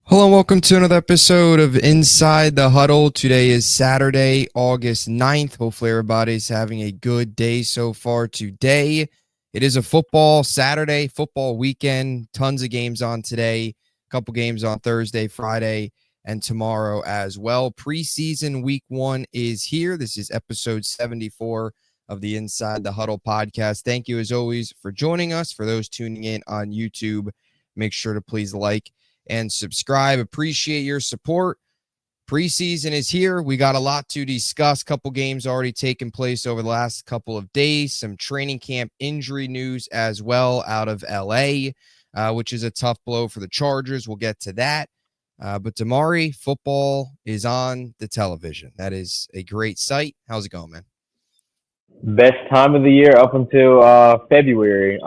Hello and welcome to another episode of Inside the Huddle. Today is Saturday, August 9th. Hopefully everybody's having a good day so far today. It is a football Saturday, football weekend. Tons of games on today. A couple games on Thursday, Friday, and tomorrow as well. Preseason week one is here. This is episode 74 of the Inside the Huddle podcast. Thank you as always for joining us. For those tuning in on YouTube, make sure to please like and subscribe. Appreciate your support. Preseason is here. We got a lot to discuss. Couple games already taken place over the last couple of days. Some training camp injury news as well out of LA, which is a tough blow for the Chargers. We'll get to that. But DiMari, football is on the television. That is a great sight. How's it going, man? Best time of the year up until February.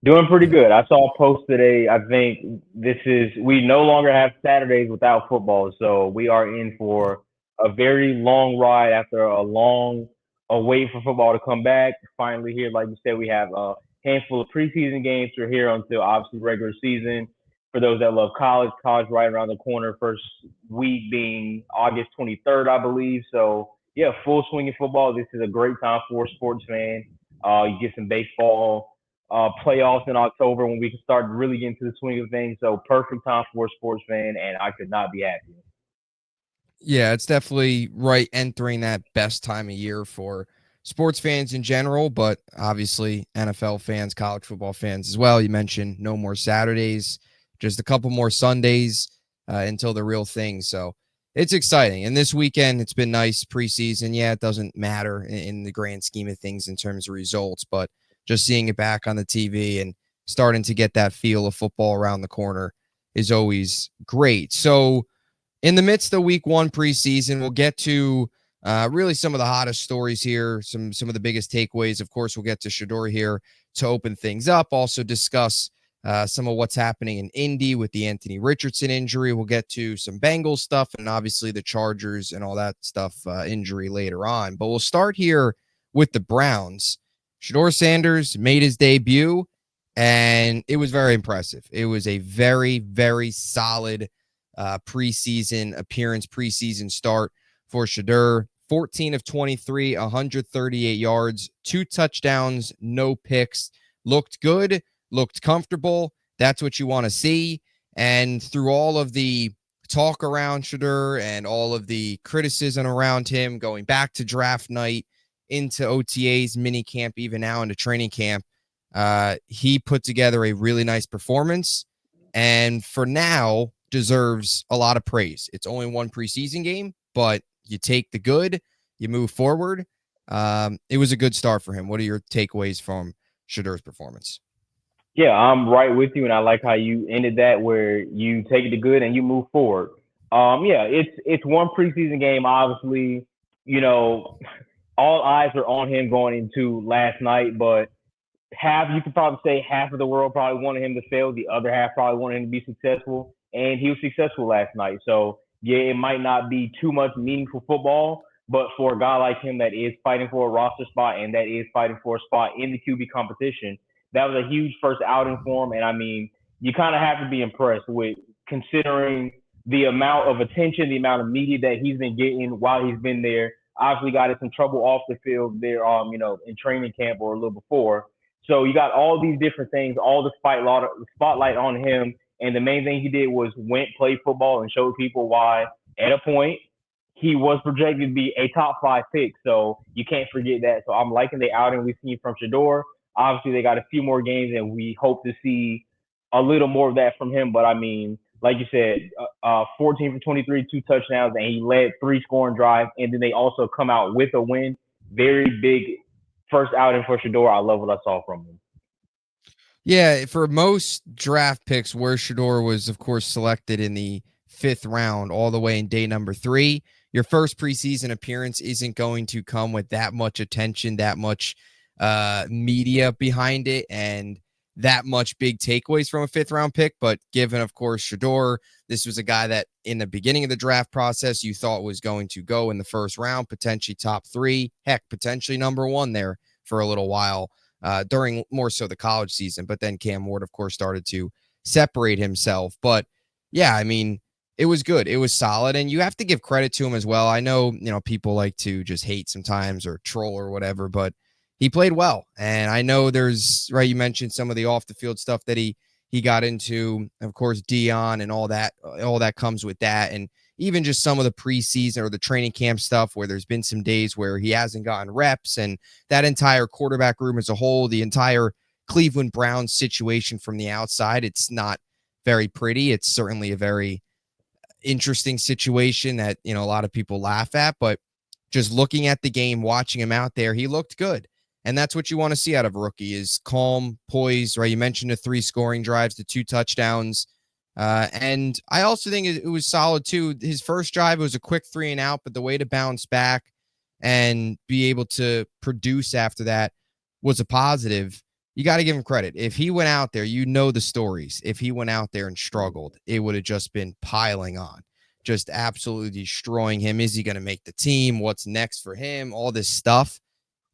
Doing pretty good. I saw a post today. I think we no longer have Saturdays without football, so we are in for a very long ride after a long wait for football to come back. Finally, here, like you said, we have a handful of preseason games. We're here until obviously regular season. For those that love college right around the corner. First week being August 23rd, I believe. So yeah, full swing in football. This is a great time for a sports fan. You get some baseball playoffs in October when we can start really getting to the swing of things. So perfect time for a sports fan, and I could not be happier. Yeah, it's definitely right entering that best time of year for sports fans in general, but obviously NFL fans, college football fans as well. You mentioned no more Saturdays, just a couple more Sundays until the real thing. So it's exciting. And this weekend, it's been nice preseason. Yeah, it doesn't matter in the grand scheme of things in terms of results, but just seeing it back on the TV and starting to get that feel of football around the corner is always great. So, in the midst of week one preseason, we'll get to really some of the hottest stories here, some of the biggest takeaways. Of course, we'll get to Shedeur here to open things up, also discuss some of what's happening in Indy with the Anthony Richardson injury. We'll get to some Bengals stuff and obviously the Chargers and all that stuff injury later on. But we'll start here with the Browns. Shedeur Sanders made his debut, and it was very impressive. It was a very, very solid preseason appearance, preseason start for Shedeur. 14 of 23, 138 yards, 2 touchdowns, no picks. Looked good, looked comfortable. That's what you want to see. And through all of the talk around Shedeur and all of the criticism around him going back to draft night, into OTAs, mini camp, even now into training camp, he put together a really nice performance. And for now, deserves a lot of praise. It's only one preseason game, but you take the good, you move forward. It was a good start for him. What are your takeaways from Shedeur's performance? Yeah, I'm right with you, and I like how you ended that, where you take the good and you move forward. Yeah, it's one preseason game. Obviously, you know, all eyes are on him going into last night, but you could probably say half of the world probably wanted him to fail. The other half probably wanted him to be successful, and he was successful last night. So yeah, it might not be too much meaningful football, but for a guy like him that is fighting for a roster spot and that is fighting for a spot in the QB competition, that was a huge first outing for him. And I mean, you kind of have to be impressed with considering the amount of attention, the amount of media that he's been getting while he's been there. Obviously, got in some trouble off the field there, in training camp or a little before. So you got all these different things, all the spotlight on him, and the main thing he did was went play football and showed people why. At a point, he was projected to be a top 5 pick, so you can't forget that. So I'm liking the outing we've seen from Shedeur. Obviously, they got a few more games, and we hope to see a little more of that from him. But I mean, like you said, 14 for 23, 2 touchdowns, and he led 3 scoring drives, and then they also come out with a win. Very big first outing for Shedeur. I love what I saw from him. Yeah, for most draft picks, where Shedeur was, of course, selected in the 5th round, all the way in day number 3, your first preseason appearance isn't going to come with that much attention, that much media behind it, and that much big takeaways from a 5th round pick. But given, of course, Shedeur, this was a guy that in the beginning of the draft process you thought was going to go in the 1st round, potentially top 3, heck, potentially number 1 there for a little while. During more so the college season, but then Cam Ward, of course, started to separate himself. But Yeah, I mean, it was good. It was solid, and you have to give credit to him as well. I know, people like to just hate sometimes or troll or whatever, but he played well. And I know there's right. You mentioned some of the off the field stuff that he got into. Of course, Dion and all that. All that comes with that, and even just some of the preseason or the training camp stuff where there's been some days where he hasn't gotten reps, and that entire quarterback room as a whole, the entire Cleveland Browns situation from the outside, it's not very pretty. It's certainly a very interesting situation that, a lot of people laugh at, but just looking at the game, watching him out there, he looked good. And that's what you want to see out of a rookie is calm, poise, right? You mentioned the 3 scoring drives, the 2 touchdowns. And I also think it was solid too. His first drive was a quick 3 and out, but the way to bounce back and be able to produce after that was a positive. You got to give him credit. If he went out there, the stories. If he went out there and struggled, it would have just been piling on, just absolutely destroying him. Is he going to make the team? What's next for him? All this stuff.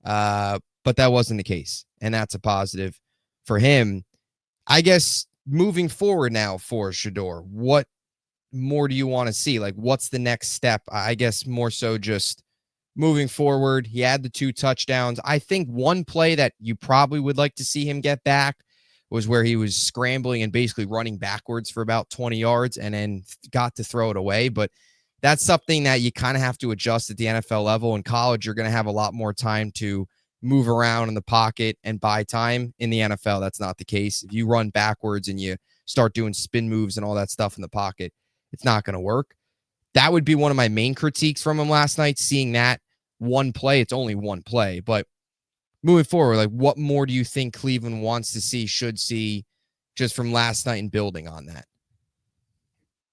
But that wasn't the case. And that's a positive for him. I guess moving forward now for Shedeur, what more do you want to see? Like, what's the next step? I guess more so just moving forward. He had the 2 touchdowns. I think one play that you probably would like to see him get back was where he was scrambling and basically running backwards for about 20 yards and then got to throw it away. But that's something that you kind of have to adjust at the NFL level. In college, you're going to have a lot more time to move around in the pocket and buy time. In the NFL, that's not the case. If you run backwards and you start doing spin moves and all that stuff in the pocket, it's not going to work. That would be one of my main critiques from him last night, seeing that one play. It's only one play, but moving forward, like what more do you think Cleveland wants to see, should see just from last night and building on that?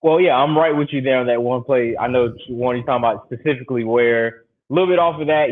Well, yeah, I'm right with you there on that one play. I know one you're talking about specifically where a little bit off of that,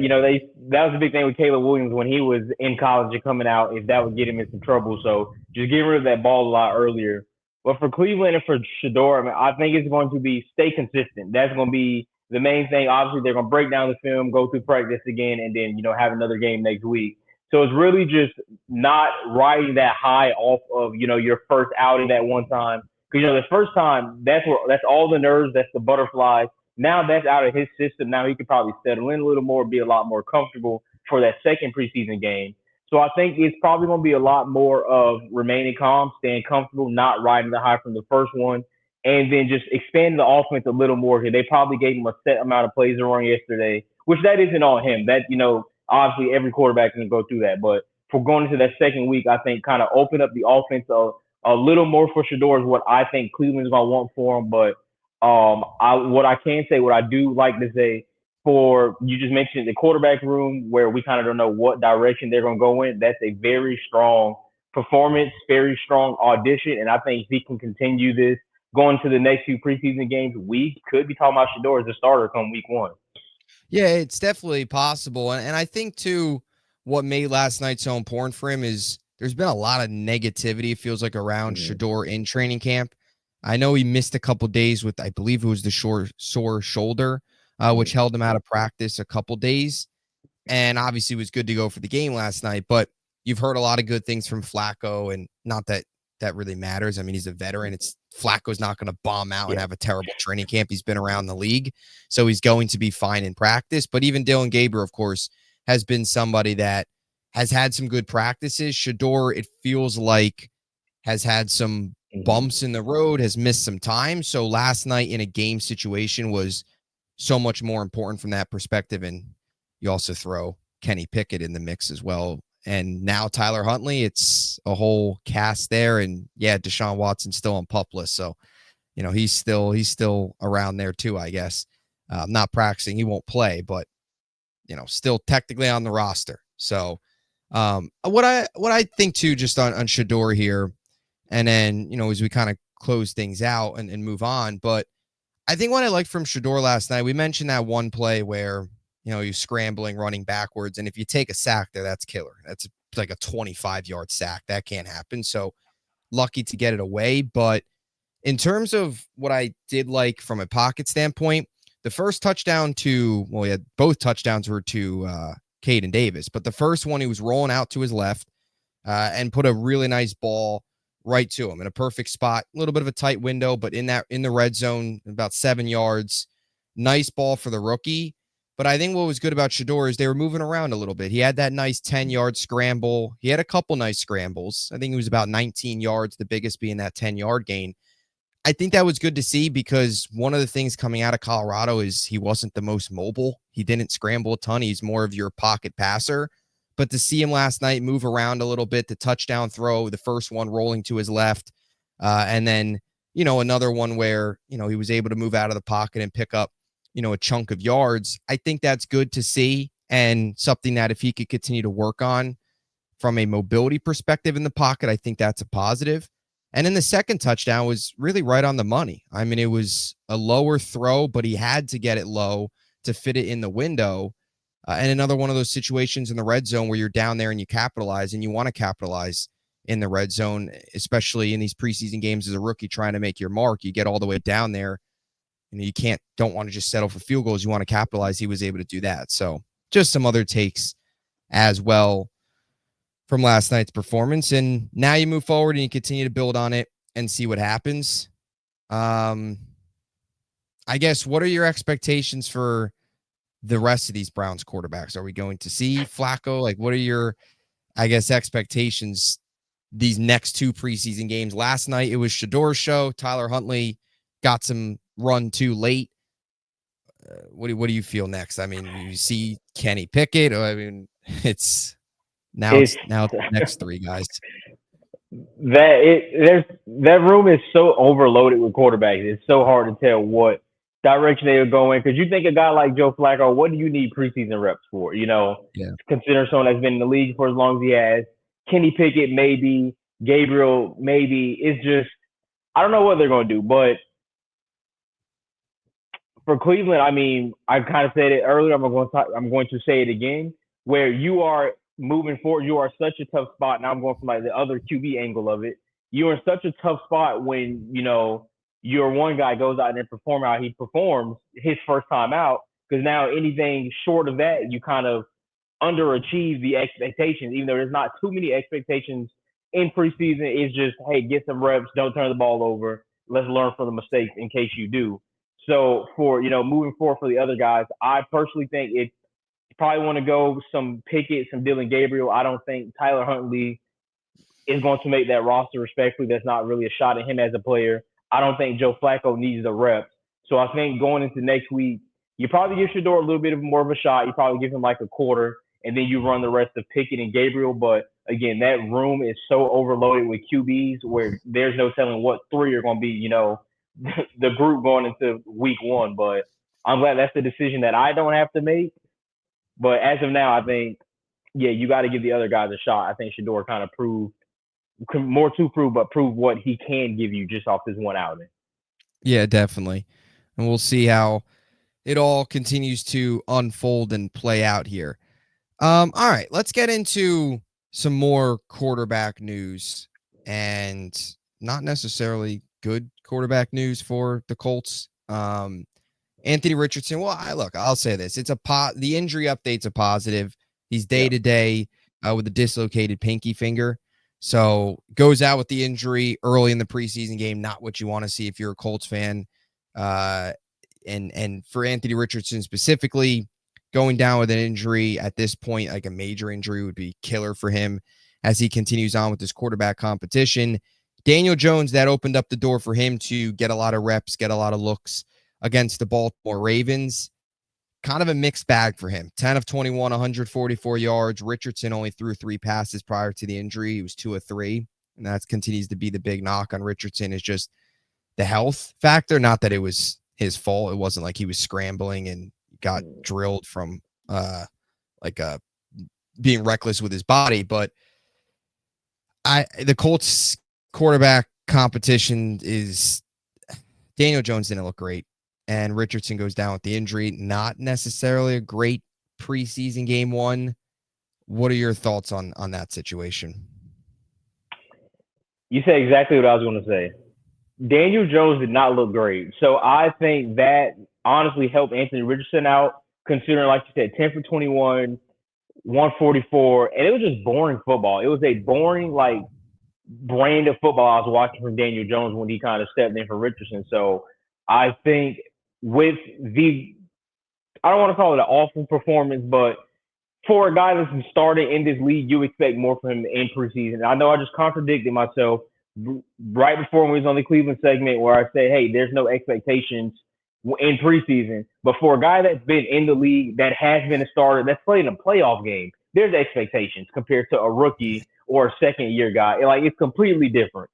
that was the big thing with Caleb Williams when he was in college and coming out, if that would get him in some trouble. So just getting rid of that ball a lot earlier. But for Cleveland and for Shedeur, I think it's going to be stay consistent. That's going to be the main thing. Obviously, they're going to break down the film, go through practice again, and then have another game next week. So it's really just not riding that high off of your first outing that one time. Because the first time that's all the nerves, that's the butterflies. Now that's out of his system. Now he could probably settle in a little more, be a lot more comfortable for that second preseason game. So I think it's probably going to be a lot more of remaining calm, staying comfortable, not riding the high from the first one, and then just expanding the offense a little more. Because they probably gave him a set amount of plays to run yesterday, which that isn't on him. That obviously every quarterback can go through that. But for going into that second week, I think kind of open up the offense a little more for Shedeur is what I think Cleveland's gonna want for him. But what I can say, what I do like to say, for you just mentioned the quarterback room where we kind of don't know what direction they're gonna go in. That's a very strong performance, very strong audition, and I think if he can continue this going to the next few preseason games, we could be talking about Shedeur as a starter come week 1. Yeah, it's definitely possible. And I think, too, what made last night so important for him is there's been a lot of negativity, it feels like, around Shedeur in training camp. I know he missed a couple days with, I believe it was the sore shoulder, which held him out of practice a couple days. And obviously it was good to go for the game last night. But you've heard a lot of good things from Flacco, and not that that really matters. I mean, he's a veteran. It's Flacco's not going to bomb out and have a terrible training camp. He's been around the league, so he's going to be fine in practice. But even Dylan Gabriel, of course, has been somebody that has had some good practices. Shedeur, it feels like, has had some bumps in the road, has missed some time. So last night in a game situation was so much more important from that perspective. And you also throw Kenny Pickett in the mix as well. And now Tyler Huntley, it's a whole cast there. And yeah, Deshaun Watson's still on PUP list. So, he's still around there too, I guess. Not practicing. He won't play, but, still technically on the roster. So what I think too, just on Shedeur here, and then, as we kind of close things out and move on. But I think what I liked from Shedeur last night, we mentioned that one play where, you're scrambling, running backwards. And if you take a sack there, that's killer. That's like a 25-yard sack. That can't happen. So lucky to get it away. But in terms of what I did like from a pocket standpoint, the first touchdown both touchdowns were to Caden Davis. But the first one, he was rolling out to his left and put a really nice ball right to him in a perfect spot. A little bit of a tight window, but in the red zone, about 7 yards. Nice ball for the rookie. But I think what was good about Shedeur is they were moving around a little bit. He had that nice 10-yard scramble. He had a couple nice scrambles. I think it was about 19 yards, the biggest being that 10-yard gain. I think that was good to see because one of the things coming out of Colorado is he wasn't the most mobile. He didn't scramble a ton. He's more of your pocket passer. But to see him last night move around a little bit, the touchdown throw, the first one rolling to his left, and then, another one where, he was able to move out of the pocket and pick up, a chunk of yards. I think that's good to see and something that if he could continue to work on from a mobility perspective in the pocket, I think that's a positive. And then the second touchdown was really right on the money. I mean, it was a lower throw, but he had to get it low to fit it in the window. And another one of those situations in the red zone where you're down there and you capitalize and you want to capitalize in the red zone, especially in these preseason games as a rookie trying to make your mark. You get all the way down there and you don't want to just settle for field goals. You want to capitalize. He was able to do that. So just some other takes as well from last night's performance. And now you move forward and you continue to build on it and see what happens. I guess, what are your expectations for the rest of these Browns quarterbacks? Are we going to see Flacco? Like, what are your, I guess, expectations these next 2 preseason games? Last night, it was Shedeur's show. Tyler Huntley got some run too late. What do you feel next? I mean, you see Kenny Pickett. I mean, it's the next 3 guys. That room is so overloaded with quarterbacks. It's so hard to tell what direction they are going because you think a guy like Joe Flacco, what do you need preseason reps for? Consider someone that's been in the league for as long as he has. Kenny Pickett, maybe. Gabriel, maybe. It's just, I don't know what they're going to do. But for Cleveland, I mean, I kind of said it earlier. I'm going to say it again. Where you are moving forward, you are such a tough spot. Now I'm going from like the other QB angle of it. You are in such a tough spot when, your one guy goes out and perform how he performs his first time out. Because now anything short of that, you kind of underachieve the expectations, even though there's not too many expectations in preseason. It's just, hey, get some reps, don't turn the ball over. Let's learn from the mistakes in case you do. So for, moving forward for the other guys, I personally think it's probably want to go some Pickett, some Dylan Gabriel. I don't think Tyler Huntley is going to make that roster respectfully. That's not really a shot at him as a player. I don't think Joe Flacco needs the reps. So I think going into next week, you probably give Shedeur a little bit of more of a shot. You probably give him like a quarter, and then you run the rest of Pickett and Gabriel. But again, that room is so overloaded with QBs where there's no telling what 3 are going to be, the group going into week 1. But I'm glad that's the decision that I don't have to make. But as of now, I think, yeah, you got to give the other guys a shot. I think Shedeur kind of proved what he can give you just off this one outing. Yeah, definitely. And we'll see how it all continues to unfold and play out here. All right, let's get into some more quarterback news, and not necessarily good quarterback news for the Colts. Anthony Richardson. Well, I'll say this. The injury update's a positive. He's day to day with a dislocated pinky finger. So goes out with the injury early in the preseason game. Not what you want to see if you're a Colts fan. And for Anthony Richardson specifically, going down with an injury at this point, like a major injury, would be killer for him as he continues on with this quarterback competition. Daniel Jones, that opened up the door for him to get a lot of reps, get a lot of looks against the Baltimore Ravens. Kind of a mixed bag for him. 10 of 21, 144 yards. Richardson only threw 3 passes prior to the injury. He was 2 of 3. And that continues to be the big knock on Richardson, is just the health factor. Not that it was his fault. It wasn't like he was scrambling and got drilled from being reckless with his body. But the Colts quarterback competition is, Daniel Jones didn't look great, and Richardson goes down with the injury. Not necessarily a great preseason game 1. What are your thoughts on that situation? You said exactly what I was going to say. Daniel Jones did not look great. So I think that honestly helped Anthony Richardson out, considering, like you said, 10 for 21, 144, and it was just boring football. It was a boring, like, brand of football I was watching from Daniel Jones when he kind of stepped in for Richardson. So I think with I don't want to call it an awful performance, but for a guy that's starting in this league, you expect more from him in preseason. I know I just contradicted myself right before we was on the Cleveland segment where I said, hey, there's no expectations in preseason. But for a guy that's been in the league, that has been a starter, that's played in a playoff game, there's expectations compared to a rookie or a second year guy. Like, it's completely different.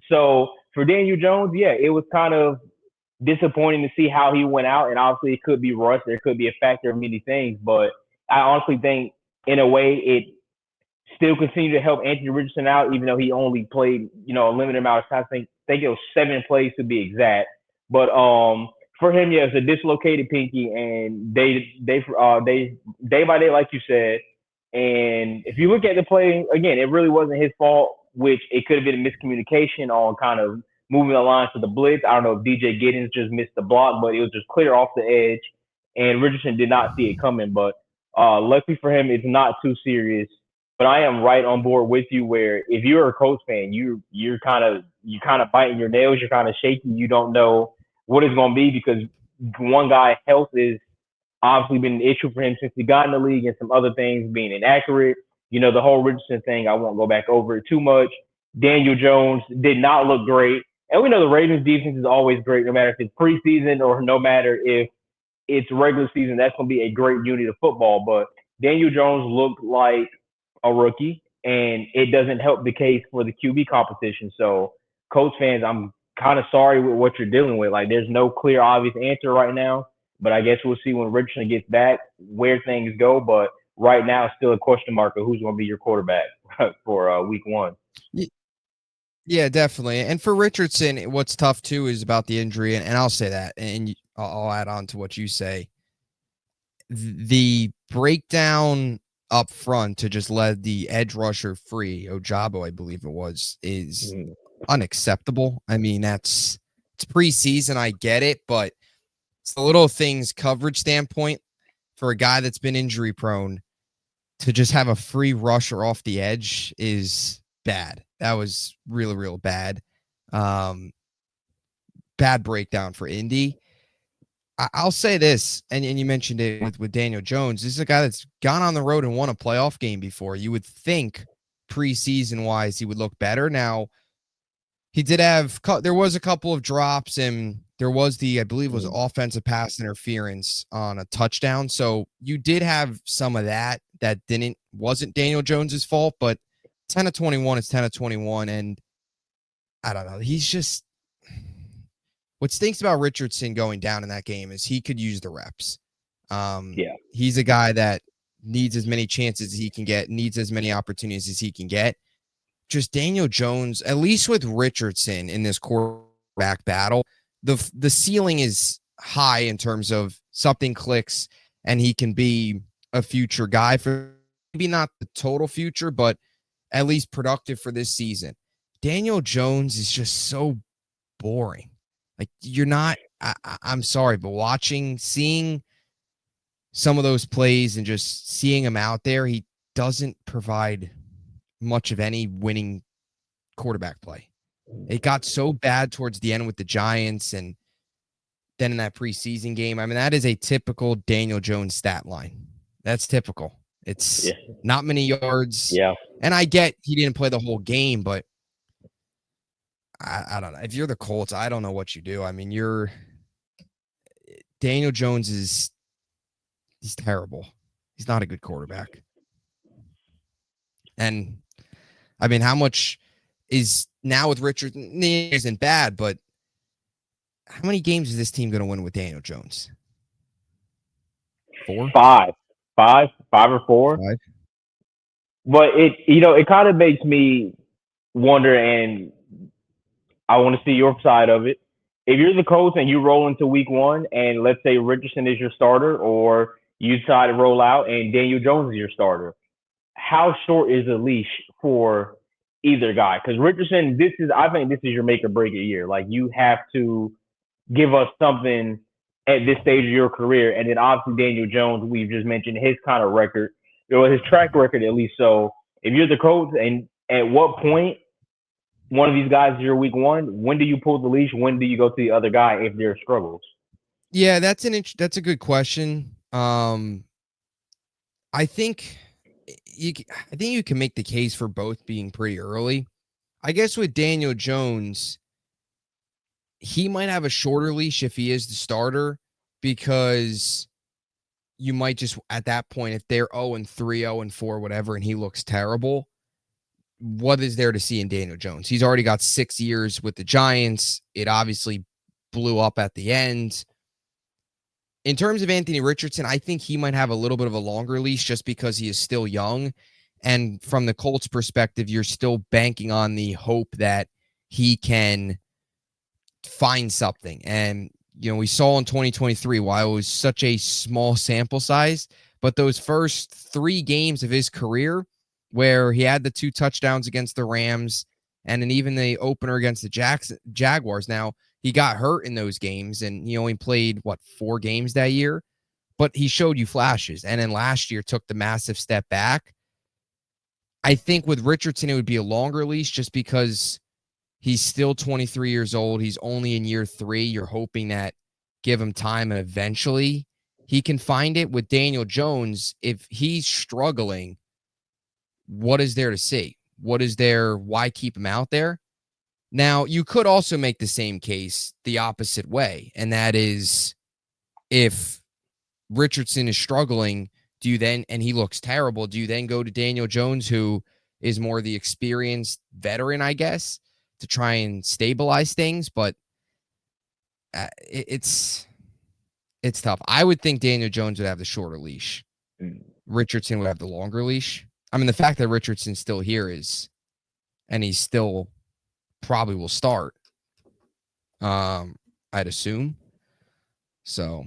So for Daniel Jones, yeah, it was kind of disappointing to see how he went out. And obviously it could be rust. There could be a factor of many things. But I honestly think in a way it still continued to help Anthony Richardson out, even though he only played, a limited amount of time. I think it was 7 plays to be exact. But for him, yeah, it's a dislocated pinky, and they day by day, like you said. And if you look at the play again, it really wasn't his fault, which it could have been a miscommunication on kind of moving the line to the blitz. I don't know if DJ Giddens just missed the block, but it was just clear off the edge, and Richardson did not see it coming. But luckily for him, it's not too serious. But I am right on board with you. Where if you're a Colts fan, you're kind of biting your nails. You're kind of shaky. You don't know what it's going to be because one guy health is obviously been an issue for him since he got in the league, and some other things being inaccurate. The whole Richardson thing. I won't go back over it too much. Daniel Jones did not look great, and we know the Ravens defense is always great, no matter if it's preseason or no matter if it's regular season. That's going to be a great unit of football. But Daniel Jones looked like a rookie, and it doesn't help the case for the QB competition. So, Colts fans, I'm kind of sorry with what you're dealing with. Like, there's no clear, obvious answer right now, but I guess we'll see when Richardson gets back where things go. But right now, it's still a question mark of who's going to be your quarterback for week 1. Yeah, definitely. And for Richardson, what's tough too is about the injury, and I'll say that, and I'll add on to what you say. The breakdown up front to just let the edge rusher free, Ojabo, I believe it was, is unacceptable. I mean, it's preseason, I get it, but it's the little things coverage standpoint for a guy that's been injury prone to just have a free rusher off the edge is bad. That was really, real bad. Bad breakdown for Indy. I'll say this, and you mentioned it with Daniel Jones. This is a guy that's gone on the road and won a playoff game before. You would think preseason-wise he would look better. Now, he did have – there was a couple of drops, and there was I believe it was offensive pass interference on a touchdown. So you did have some of that wasn't Daniel Jones's fault, but 10 of 21 is 10 of 21, and I don't know. He's just – what stinks about Richardson going down in that game is he could use the reps. He's a guy that needs as many chances as he can get, needs as many opportunities as he can get. Just Daniel Jones, at least with Richardson in this quarterback battle, the ceiling is high in terms of something clicks and he can be a future guy for maybe not the total future, but at least productive for this season. Daniel Jones is just so boring. Like, you're not, I'm sorry, but seeing some of those plays and just seeing him out there, he doesn't provide much of any winning quarterback play. It got so bad towards the end with the Giants and then in that preseason game. I mean, that is a typical Daniel Jones stat line. That's typical. It's not many yards. Yeah. And I get he didn't play the whole game, but I don't know. If you're the Colts, I don't know what you do. I mean, Daniel Jones he's terrible. He's not a good quarterback. And I mean, how much is now with Richard isn't bad, but how many games is this team going to win with Daniel Jones? 4? 5 or 4. 5. But it kind of makes me wonder, and I want to see your side of it. If you're the Colts and you roll into week 1, and let's say Richardson is your starter, or you decide to roll out and Daniel Jones is your starter, how short is the leash for either guy? Because Richardson, I think this is your make or break a year. Like, you have to give us something at this stage of your career. And then obviously Daniel Jones, we've just mentioned his kind of record, his track record at least. So if you're the Colts, and at what point one of these guys is your week one. When do you pull the leash? When do you go to the other guy if there are struggles? Yeah, that's a good question. I think I think you can make the case for both being pretty early. I guess with Daniel Jones, he might have a shorter leash if he is the starter because you might just at that point, if they're 0-3, 0-4, whatever, and he looks terrible, what is there to see in Daniel Jones? He's already got 6 years with the Giants. It obviously blew up at the end. In terms of Anthony Richardson, I think he might have a little bit of a longer leash just because he is still young. And from the Colts perspective, you're still banking on the hope that he can find something. And, we saw in 2023, while it was such a small sample size, but those first 3 games of his career where he had the 2 touchdowns against the Rams and then even the opener against the Jaguars. Now, he got hurt in those games and he only played, 4 games that year, but he showed you flashes. And then last year took the massive step back. I think with Richardson, it would be a longer leash just because he's still 23 years old. He's only in year 3. You're hoping that give him time and eventually he can find it. With Daniel Jones, if he's struggling, what is there to see? What is there? Why keep him out there? Now, you could also make the same case the opposite way, and that is if Richardson is struggling, do you then, and he looks terrible, do you then go to Daniel Jones, who is more the experienced veteran, I guess, to try and stabilize things? But it's tough. I would think Daniel Jones would have the shorter leash. Richardson would have the longer leash. I mean, the fact that Richardson's still here and he's still probably will start, I'd assume. So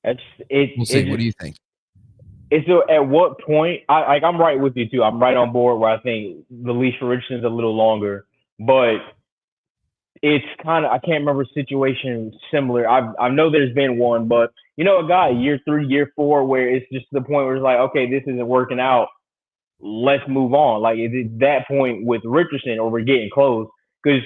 We'll see. What do you think? It's at what point? I'm right with you too. I'm right on board where I think the leash for Richardson's a little longer, but it's kind of I can't remember a situation similar. I know there's been one, but a guy year 3, year 4, where it's just the point where it's like, okay, this isn't working out. Let's move on. Like it's that point with Richardson, or we're getting close because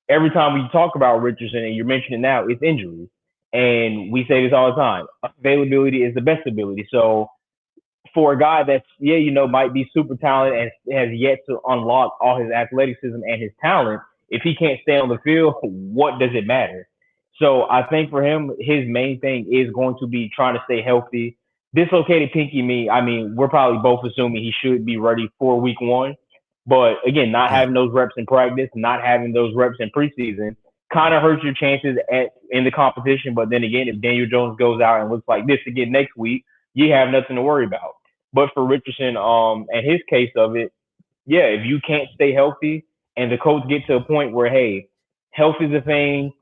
every time we talk about Richardson and you're mentioning now, it's injuries, and we say this all the time: availability is the best ability. So for a guy that's might be super talented and has yet to unlock all his athleticism and his talent, if he can't stay on the field, what does it matter? So I think for him, his main thing is going to be trying to stay healthy. Dislocated pinky me, I mean, we're probably both assuming he should be ready for week one. But again, not Yeah. having those reps in practice, not having those reps in preseason kind of hurts your chances in the competition. But then again, if Daniel Jones goes out and looks like this again next week, you have nothing to worry about. But for Richardson, and his case of it, yeah, if you can't stay healthy and the coach get to a point where, hey, health is a thing,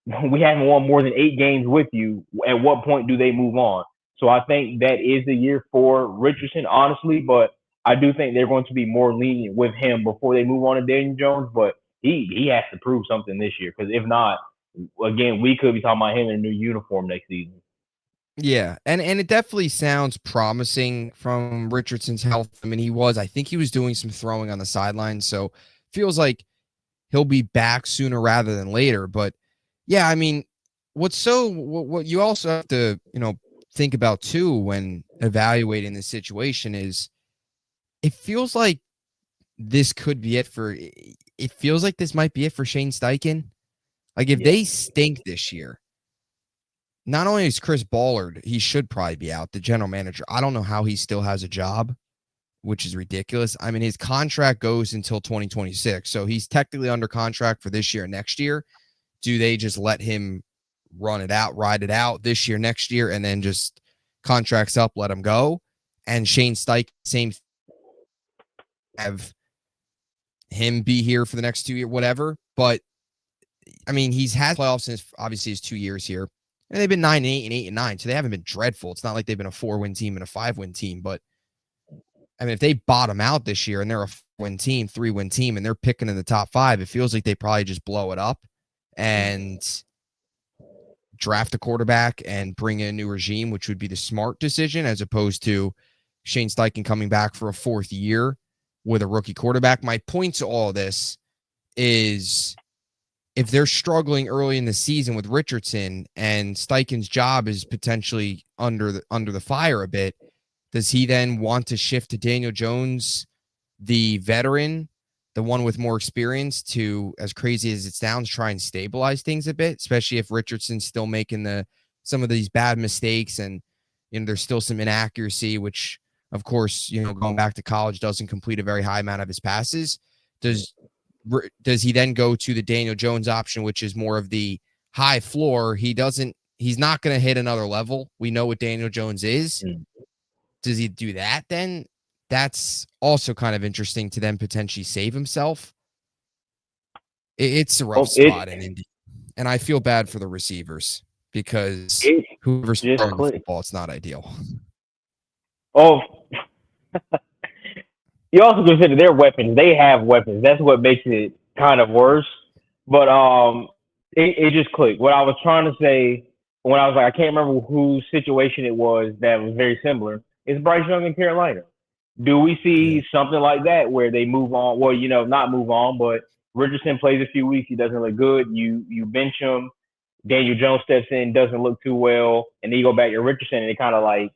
we haven't won more than 8 games with you, at what point do they move on? So I think that is the year for Richardson, honestly, but I do think they're going to be more lenient with him before they move on to Daniel Jones, but he has to prove something this year, because if not, again, we could be talking about him in a new uniform next season. Yeah, and it definitely sounds promising from Richardson's health. I mean, I think he was doing some throwing on the sidelines, so feels like he'll be back sooner rather than later. But yeah, I mean, what you also have to, think about too when evaluating the situation is it feels like it feels like this might be it for Shane Steichen. Like if they stink this year, not only is Chris Ballard, he should probably be out, the general manager. I don't know how he still has a job, which is ridiculous. I mean, his contract goes until 2026, so he's technically under contract for this year and next year. Do they just let him ride it out this year, next year, and then just contracts up, let him go? And Shane Steichen, same, have him be here for the next 2 years, whatever. But I mean, he's had playoffs in obviously his 2 years here, and they've been 9-8 and 8-9, so they haven't been dreadful. It's not like they've been a 4-win team and a 5-win team. But I mean, if they bottom out this year and they're a 4-win team, 3-win team, and they're picking in the top 5, it feels like they probably just blow it up and draft a quarterback and bring in a new regime, which would be the smart decision, as opposed to Shane Steichen coming back for a 4th year with a rookie quarterback. My point to all this is if they're struggling early in the season with Richardson and Steichen's job is potentially under the fire a bit, does he then want to shift to Daniel Jones, the veteran, the one with more experience, to, as crazy as it sounds, try and stabilize things a bit, especially if Richardson's still making some of these bad mistakes and there's still some inaccuracy, which of course, going back to college doesn't complete a very high amount of his passes. Does he then go to the Daniel Jones option, which is more of the high floor? He's not going to hit another level. We know what Daniel Jones is. Does he do that then? That's also kind of interesting to then potentially save himself. It's a rough spot in Indy. And I feel bad for the receivers because whoever's throwing the football, it's not ideal. Oh, you also consider their weapons. They have weapons. That's what makes it kind of worse. But it just clicked. What I was trying to say when I was like, I can't remember whose situation it was that was very similar. It's Bryce Young in Carolina. Do we see something like that where they move on? Well, not move on, but Richardson plays a few weeks. He doesn't look good. You bench him. Daniel Jones steps in, doesn't look too well, and then you go back to Richardson, and it kind of like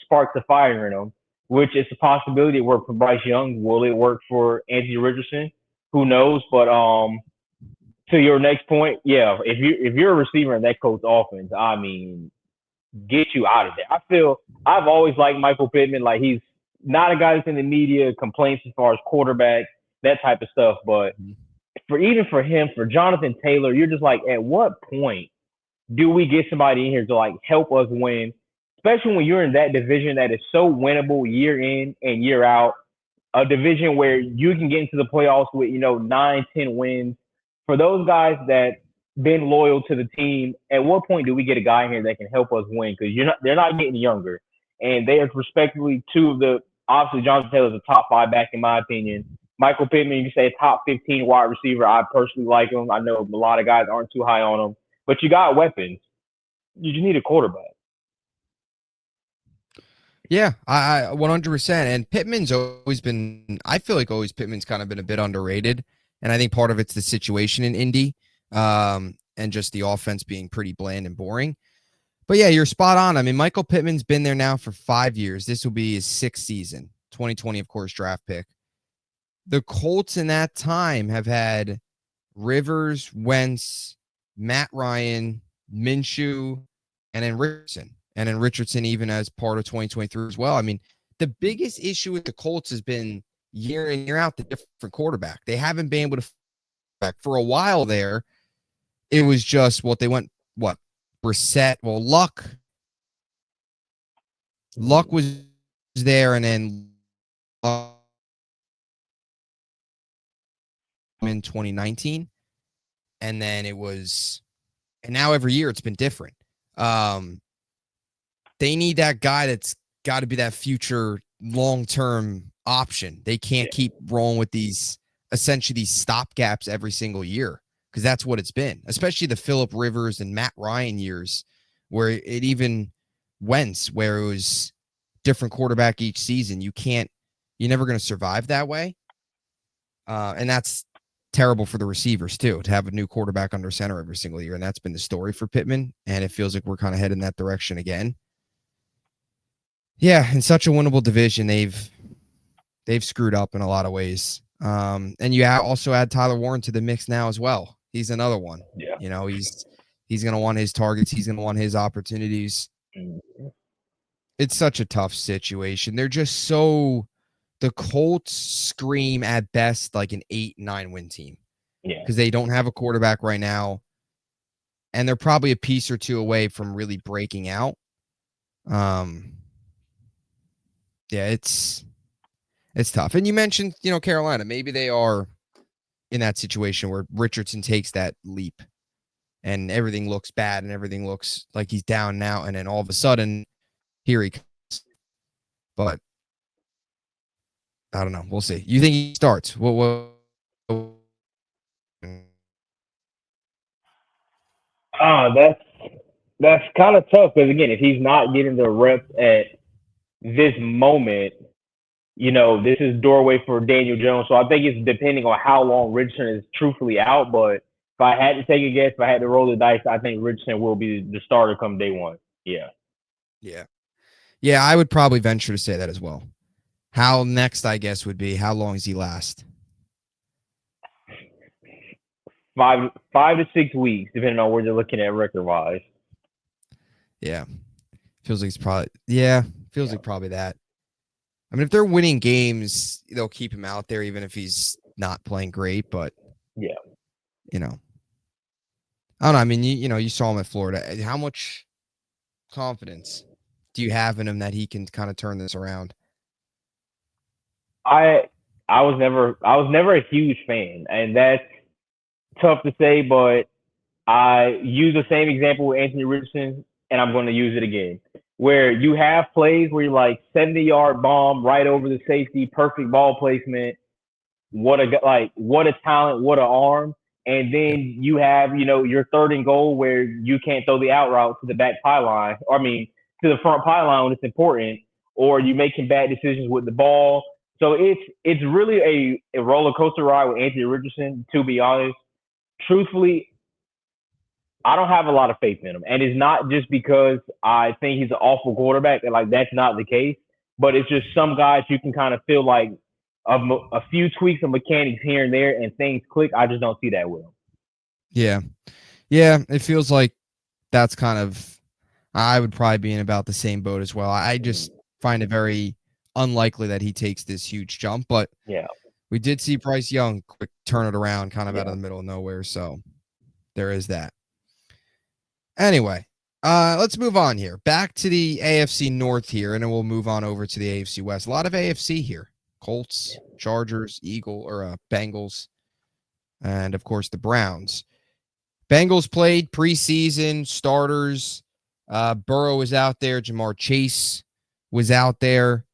sparks the fire in him. Which is a possibility. It worked for Bryce Young. Will it work for Anthony Richardson? Who knows? But to your next point, yeah, if you're a receiver in that Colts offense, I mean, get you out of there. I feel I've always liked Michael Pittman. Like he's not a guy that's in the media complaints as far as quarterback, that type of stuff. But for him, for Jonathan Taylor, you're just like, at what point do we get somebody in here to like help us win? Especially when you're in that division that is so winnable year in and year out, a division where you can get into the playoffs with 9, 10 wins. For those guys that been loyal to the team, at what point do we get a guy here that can help us win? Because they're not getting younger, and they are respectively two of the obviously Jonathan Taylor's a top 5 back in my opinion. Michael Pittman, you say top 15 wide receiver. I personally like him. I know a lot of guys aren't too high on him, but you got weapons. You just need a quarterback. Yeah, I 100%. And Pittman's always been, I feel like Pittman's kind of been a bit underrated. And I think part of it's the situation in Indy and just the offense being pretty bland and boring. But yeah, you're spot on. I mean, Michael Pittman's been there now for 5 years. This will be his 6th season, 2020, of course, draft pick. The Colts in that time have had Rivers, Wentz, Matt Ryan, Minshew, and then Richardson. And then Richardson even as part of 2023 as well. I mean, the biggest issue with the Colts has been year in, year out, the different quarterback. They haven't been able to back for a while there. It was just they went, Brissett. Well, Luck was there, and then in 2019. And then and now every year it's been different. They need that guy that's got to be that future long-term option. They can't keep rolling with these stopgaps every single year because that's what it's been, especially the Phillip Rivers and Matt Ryan years where it even Wentz, where it was different quarterback each season. You're never going to survive that way. And that's terrible for the receivers too, to have a new quarterback under center every single year. And that's been the story for Pittman. And it feels like we're kind of heading that direction again. Yeah, in such a winnable division, they've screwed up in a lot of ways. And you also add Tyler Warren to the mix now as well. He's another one. Yeah. He's going to want his targets. He's going to want his opportunities. Mm-hmm. It's such a tough situation. They're just the Colts scream at best like an 8-9 win team. Yeah. Because they don't have a quarterback right now. And they're probably a piece or two away from really breaking out. Yeah, it's tough. And you mentioned, Carolina. Maybe they are in that situation where Richardson takes that leap and everything looks bad and everything looks like he's down now. And then all of a sudden, here he comes. But I don't know. We'll see. You think he starts? That's kind of tough because, again, if he's not getting the reps at this moment, this is doorway for Daniel Jones. So I think it's depending on how long Richardson is truthfully out. But if I had to take a guess, if I had to roll the dice, I think Richardson will be the starter come day one. Yeah. Yeah. Yeah, I would probably venture to say that as well. How next, I guess, would be how long does he last? 5 to 6 weeks, depending on where they're looking at record wise. Yeah. Feels like it's probably like probably that. I mean, if they're winning games, they'll keep him out there even if he's not playing great. But yeah, I don't know. I mean, you saw him at Florida. How much confidence do you have in him that he can kind of turn this around? I was never a huge fan, and that's tough to say, but I use the same example with Anthony Richardson, and I'm going to use it again. Where you have plays where you're like 70-yard bomb right over the safety, perfect ball placement. What a talent, what an arm. And then you have, your third and goal where you can't throw the out route to the back pylon. To the front pylon when it's important, or you making bad decisions with the ball. So it's really a roller coaster ride with Anthony Richardson, to be honest. Truthfully, I don't have a lot of faith in him. And it's not just because I think he's an awful quarterback. Like, that's not the case. But it's just some guys you can kind of feel like a few tweaks of mechanics here and there and things click. I just don't see that with him. Yeah. Yeah, it feels like that's kind of – I would probably be in about the same boat as well. I just find it very unlikely that he takes this huge jump. But yeah, we did see Bryce Young quick turn it around kind of out of the middle of nowhere. So there is that. Anyway, let's move on here. Back to the AFC North here, and then we'll move on over to the AFC West. A lot of AFC here. Colts, Chargers, Bengals, and, of course, the Browns. Bengals played preseason starters. Burrow was out there. Jamar Chase was out there.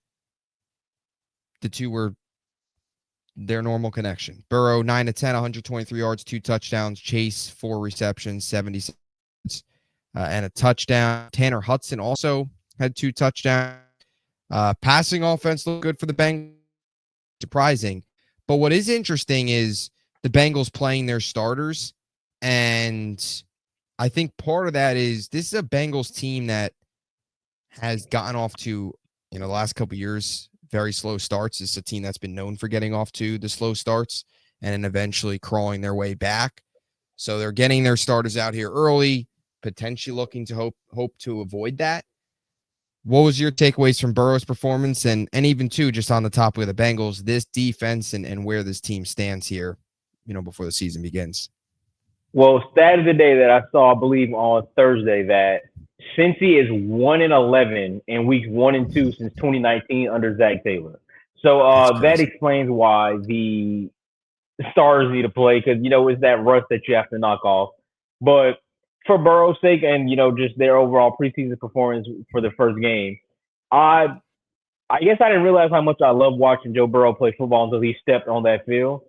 The two were their normal connection. Burrow, 9 to 10, 123 yards, 2 touchdowns. Chase, 4 receptions, 76 and a touchdown. Tanner Hudson also had 2 touchdowns. Passing offense looked good for the Bengals. Surprising. But what is interesting is the Bengals playing their starters. And I think part of that is this is a Bengals team that has gotten off to, the last couple of years, very slow starts. It's a team that's been known for getting off to the slow starts and then eventually crawling their way back. So they're getting their starters out here early, potentially looking to hope to avoid that. What was your takeaways from Burrow's performance and even too, just on the top of the Bengals, this defense and where this team stands here, before the season begins? Well, stat of the day that I saw, I believe on Thursday, that Cincy is 1-11 in weeks 1 and 2 since 2019 under Zach Taylor. So that explains why the starters need to play, because it's that rust that you have to knock off. But for Burrow's sake and just their overall preseason performance for the first game, I guess I didn't realize how much I love watching Joe Burrow play football until he stepped on that field.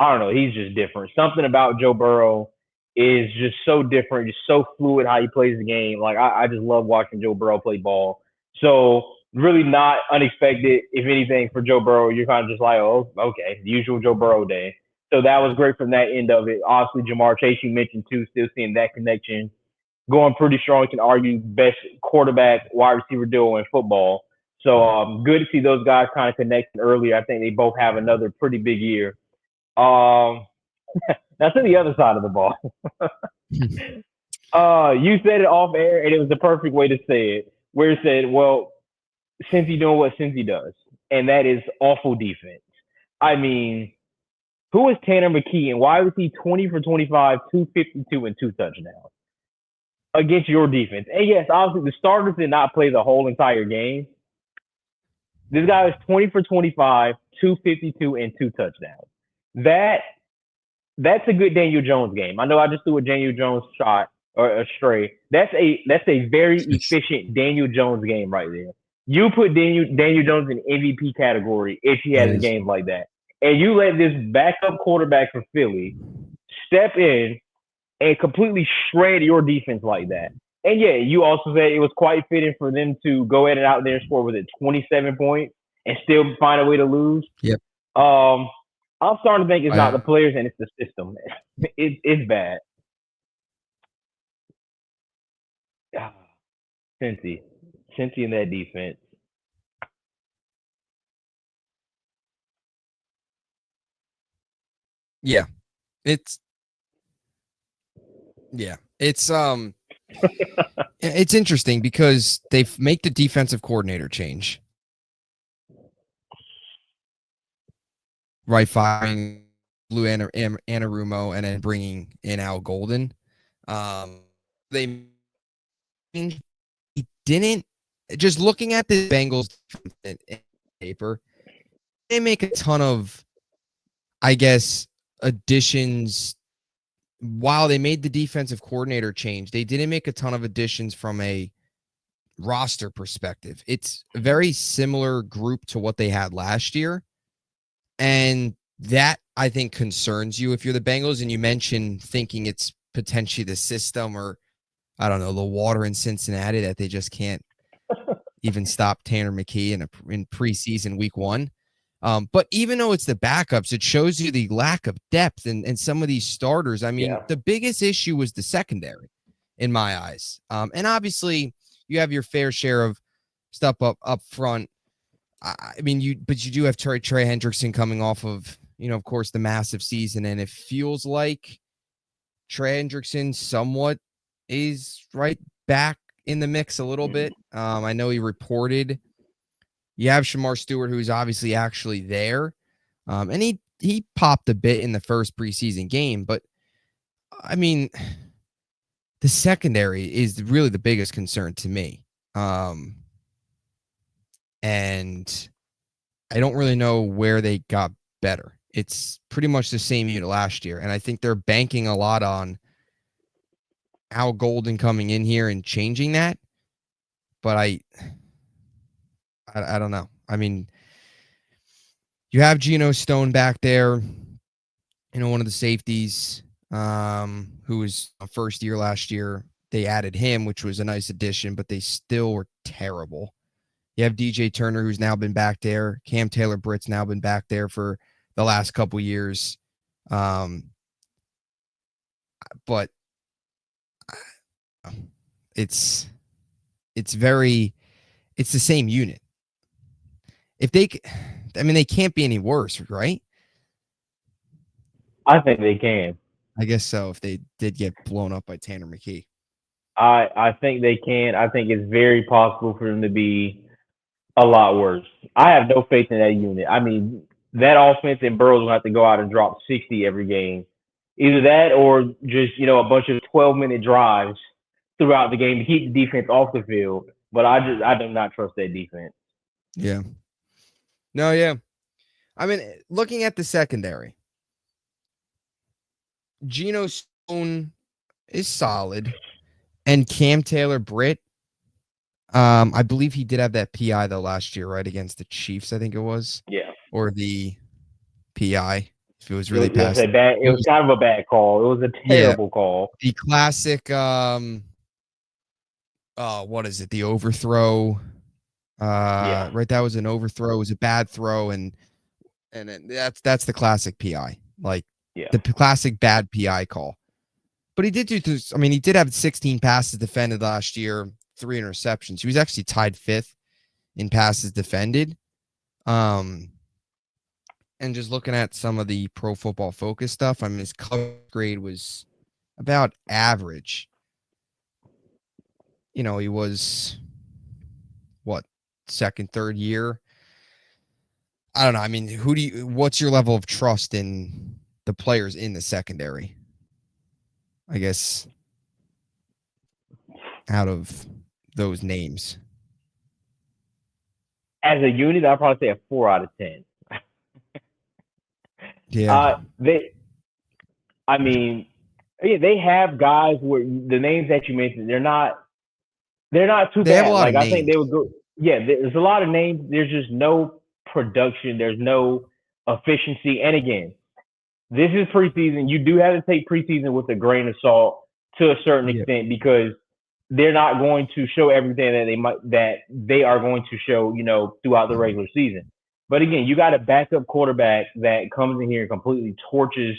I don't know, he's just different. Something about Joe Burrow is just so different, just so fluid how he plays the game. Like, I just love watching Joe Burrow play ball. So really not unexpected, if anything, for Joe Burrow. You're kind of just like, oh, okay, the usual Joe Burrow day. So that was great from that end of it. Obviously, Jamar Chase, you mentioned too, still seeing that connection going pretty strong. You can argue best quarterback, wide receiver duo in football. So good to see those guys kind of connecting earlier. I think they both have another pretty big year. That's on the other side of the ball. You said it off air, and it was the perfect way to say it, where it said, well, Cincy doing what Cincy does, and that is awful defense. I mean, who is Tanner McKee, and why was he 20 for 25, 252, and 2 touchdowns against your defense? And yes, obviously the starters did not play the whole entire game. This guy was 20 for 25, 252, and 2 touchdowns. That's a good Daniel Jones game. I know I just threw a Daniel Jones shot or a stray. That's a very efficient Daniel Jones game right there. You put Daniel Jones in MVP category if he has a game like that. And you let this backup quarterback for Philly step in and completely shred your defense like that. And yeah, you also said it was quite fitting for them to go ahead and out there and score with it 27 points and still find a way to lose. Yep. Um, I'm starting to think it's not I the players and it's the system. It's bad. Ah, Cincy, Cincy in that defense. yeah. It's yeah. It's interesting because they make the defensive coordinator change. Right, firing Lou Anarumo and then bringing in Al Golden. They he didn't just looking at the Bengals in paper, they make a ton of, I guess, additions. While they made the defensive coordinator change, they didn't make a ton of additions from a roster perspective. It's a very similar group to what they had last year. And that, I think, concerns you if you're the Bengals. And you mentioned thinking it's potentially the system or, I don't know, the water in Cincinnati that they just can't even stop Tanner McKee in preseason week 1. But even though it's the backups, it shows you the lack of depth in some of these starters. I mean, Yeah. the biggest issue was the secondary in my eyes. And obviously you have your fair share of stuff up front. I mean, but you do have Trey Hendrickson coming off of, of course, the massive season. And it feels like Trey Hendrickson somewhat is right back in the mix a little bit. I know he reported. You have Shamar Stewart, who's obviously actually there. And he popped a bit in the first preseason game. But, I mean, the secondary is really the biggest concern to me. And I don't really know where they got better. It's pretty much the same unit last year. And I think they're banking a lot on Al Golden coming in here and changing that. But I don't know. I mean, you have Geno Stone back there, one of the safeties, who was a first year last year. They added him, which was a nice addition, but they still were terrible. You have DJ Turner, who's now been back there. Cam Taylor-Britt's now been back there for the last couple years. But it's the same unit. They can't be any worse, right? I think they can. I guess so. If they did get blown up by Tanner McKee, I think they can. I think it's very possible for them to be a lot worse. I have no faith in that unit. I mean, that offense and Burrows will have to go out and drop 60 every game. Either that or just, a bunch of 12-minute drives throughout the game to keep the defense off the field. But I do not trust that defense. Yeah. No, yeah. I mean, looking at the secondary, Geno Stone is solid, and Cam Taylor-Britt, I believe he did have that PI though last year, right, against the Chiefs, I think it was. Yeah. Or the PI, if it was really It was past. a bad. It was kind of a bad call. It was a terrible call. The classic, what is it? The overthrow. Yeah. Right, that was an overthrow. It was a bad throw, and that's the classic PI, like the classic bad PI call. But he did do this. I mean, he did have 16 passes defended last year, 3 interceptions. He was actually tied 5th in passes defended. And just looking at some of the Pro Football Focus stuff, I mean, his coverage grade was about average. He was what, second, third year. I don't know. I mean, what's your level of trust in the players in the secondary? I guess out of those names. As a unit, I'd probably say a 4 out of 10. Yeah. They have guys where the names that you mentioned, they're not too They bad. have a lot of I names. think they would go. Yeah, there's a lot of names. There's just no production. There's no efficiency. And again, this is preseason. You do have to take preseason with a grain of salt to a certain extent because they're not going to show everything that they are going to show, throughout the regular season. But again, you got a backup quarterback that comes in here and completely torches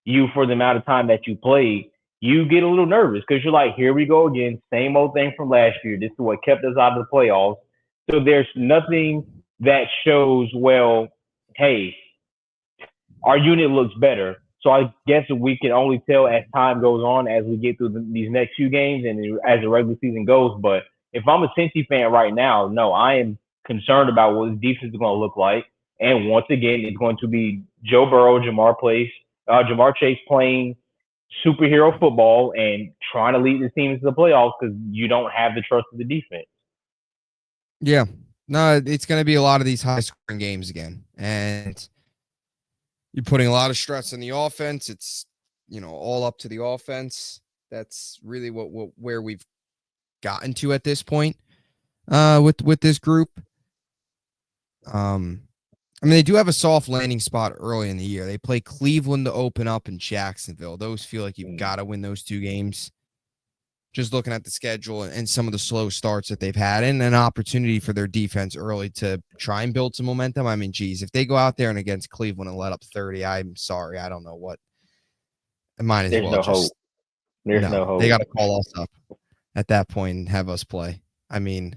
you for the amount of time that you played. You get a little nervous because you're like, here we go again, same old thing from last year. This is what kept us out of the playoffs. So there's nothing that shows, well, hey, our unit looks better. So I guess we can only tell as time goes on, as we get through these next few games and as the regular season goes. But if I'm a Cincy fan right now, no, I am concerned about what this defense is going to look like. And once again, it's going to be Joe Burrow, Jamar Chase playing superhero football and trying to lead the team into the playoffs because you don't have the trust of the defense. Yeah. No, it's going to be a lot of these high-scoring games again. And you're putting a lot of stress on the offense. It's, all up to the offense. That's really where we've gotten to at this point with this group. They do have a soft landing spot early in the year. They play Cleveland to open up in Jacksonville. Those feel like you've got to win those two games. Just looking at the schedule and some of the slow starts that they've had and an opportunity for their defense early to try and build some momentum. I mean, geez, if they go out there and against Cleveland and let up 30, I'm sorry. I don't know what. It might as well just. There's no hope. They got to call us up at that point and have us play. I mean,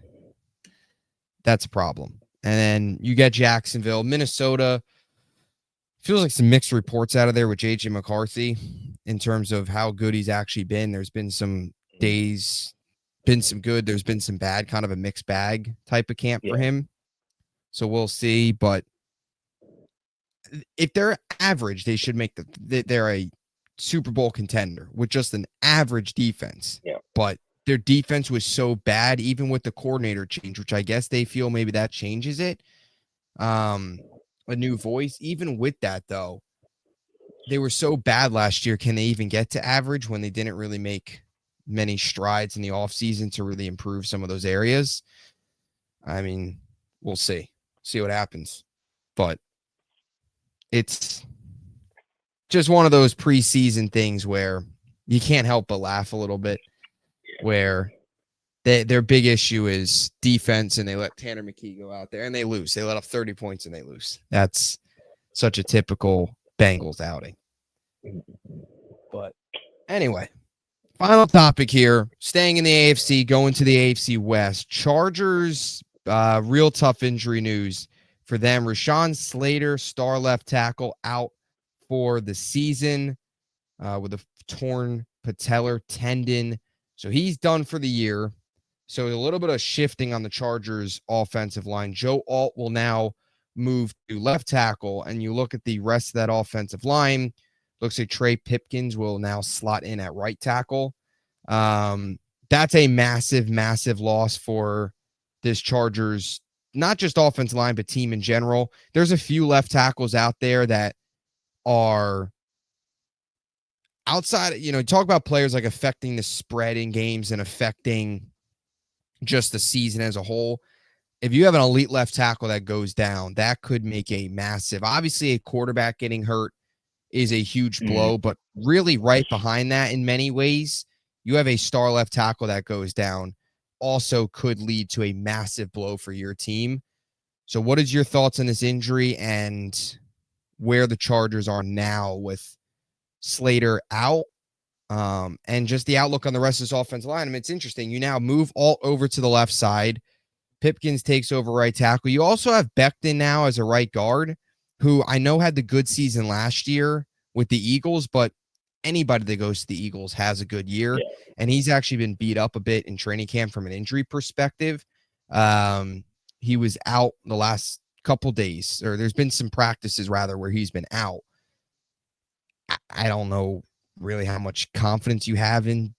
that's a problem. And then you get Jacksonville, Minnesota. Feels like some mixed reports out of there with J.J. McCarthy in terms of how good he's actually been. There's been some days, been some good. There's been some bad, kind of a mixed bag type of camp for him. So we'll see. But if they're average, they should make they're a Super Bowl contender with just an average defense. Yeah. But their defense was so bad, even with the coordinator change, which I guess they feel maybe that changes it. A new voice. Even with that, though, they were so bad last year. Can they even get to average when they didn't really make many strides in the offseason to really improve some of those areas? I mean, we'll see. See what happens. But it's just one of those preseason things where you can't help but laugh a little bit, where their big issue is defense, and they let Tanner McKee go out there and they lose. They let up 30 points and they lose. That's such a typical Bengals outing. But anyway, final topic here. Staying in the AFC, going to the AFC West. Chargers, real tough injury news for them. Rashawn Slater, star left tackle, out for the season with a torn patellar tendon. So he's done for the year. So a little bit of shifting on the Chargers offensive line. Joe Alt will now move to left tackle, and you look at the rest of that offensive line, looks like Trey Pipkins will now slot in at right tackle. That's a massive, massive loss for this Chargers, not just offensive line, but team in general. There's a few left tackles out there that are outside, talk about players like affecting the spread in games and affecting just the season as a whole. If you have an elite left tackle that goes down, that could make a massive, obviously a quarterback getting hurt is a huge blow, but really right behind that in many ways, you have a star left tackle that goes down, also could lead to a massive blow for your team. So what is your thoughts on this injury and where the Chargers are now with Slater out? And just the outlook on the rest of this offensive line. I mean, it's interesting. You now move Alt over to the left side. Pipkins takes over right tackle. You also have Becton now as a right guard, who I know had the good season last year with the Eagles, but anybody that goes to the Eagles has a good year. Yeah. And he's actually been beat up a bit in training camp from an injury perspective. He was out the last couple days, or there's been some practices rather where he's been out. I don't know really how much confidence you have in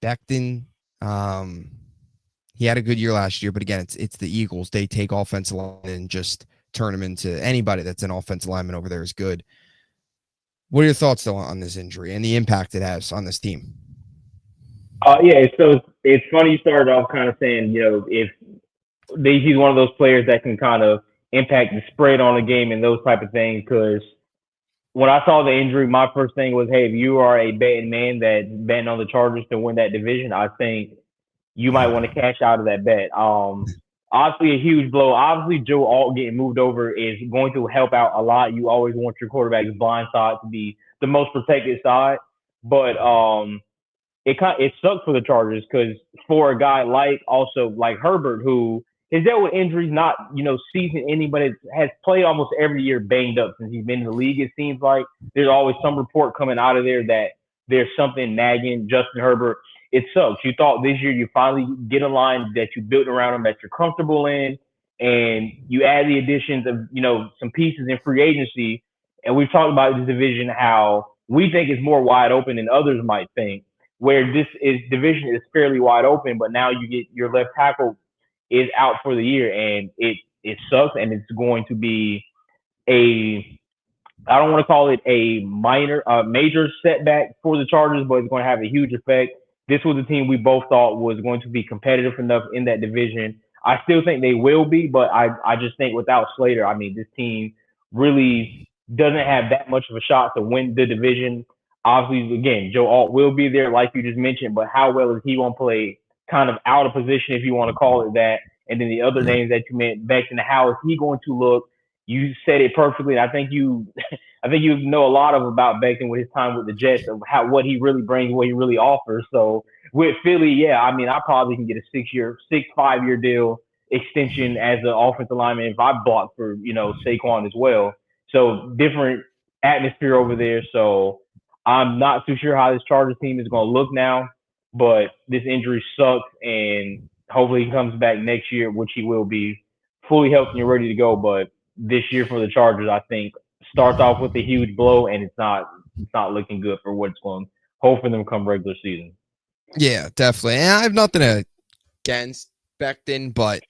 Becton. He had a good year last year, but again, it's the Eagles. They take offensive line and just turn them into anybody that's an offensive lineman over there is good. What are your thoughts, though, on this injury and the impact it has on this team? Yeah, so it's funny you started off kind of saying, if he's one of those players that can kind of impact the spread on a game and those type of things, because when I saw the injury, my first thing was, hey, if you are a betting man that's betting on the Chargers to win that division, I think you might want to cash out of that bet. Obviously a huge blow. Obviously, Joe Alt getting moved over is going to help out a lot. You always want your quarterback's blind side to be the most protected side, but it sucks for the Chargers because for a guy like Herbert who has dealt with injuries, not season ending, but has played almost every year banged up since he's been in the league. It seems like there's always some report coming out of there that there's something nagging Justin Herbert. It sucks. You thought this year you finally get a line that you built around him that you're comfortable in, and you add the additions of some pieces in free agency. And we've talked about this division how we think is more wide open than others might think where division is fairly wide open, but now you get your left tackle is out for the year, and it sucks, and it's going to be I don't want to call it a major setback for the Chargers, but it's going to have a huge effect. This was a team we both thought was going to be competitive enough in that division. I still think they will be, but I just think without Slater, I mean, this team really doesn't have that much of a shot to win the division. Obviously, again, Joe Alt will be there, like you just mentioned, but how well is he going to play kind of out of position, if you want to call it that? And then the other names that you meant, Becton, how is he going to look? You said it perfectly. I think you know a lot about Becton with his time with the Jets of what he really brings, what he really offers. So with Philly, yeah, I mean, I probably can get a 5-year deal extension as an offensive lineman if I block for Saquon as well. So different atmosphere over there. So I'm not too sure how this Chargers team is going to look now, but this injury sucks, and hopefully he comes back next year, which he will be fully healthy and ready to go. But this year for the Chargers, I think starts off with a huge blow, and it's not looking good for what's going. Hope for them come regular season. Yeah, definitely. And I have nothing against Becton, but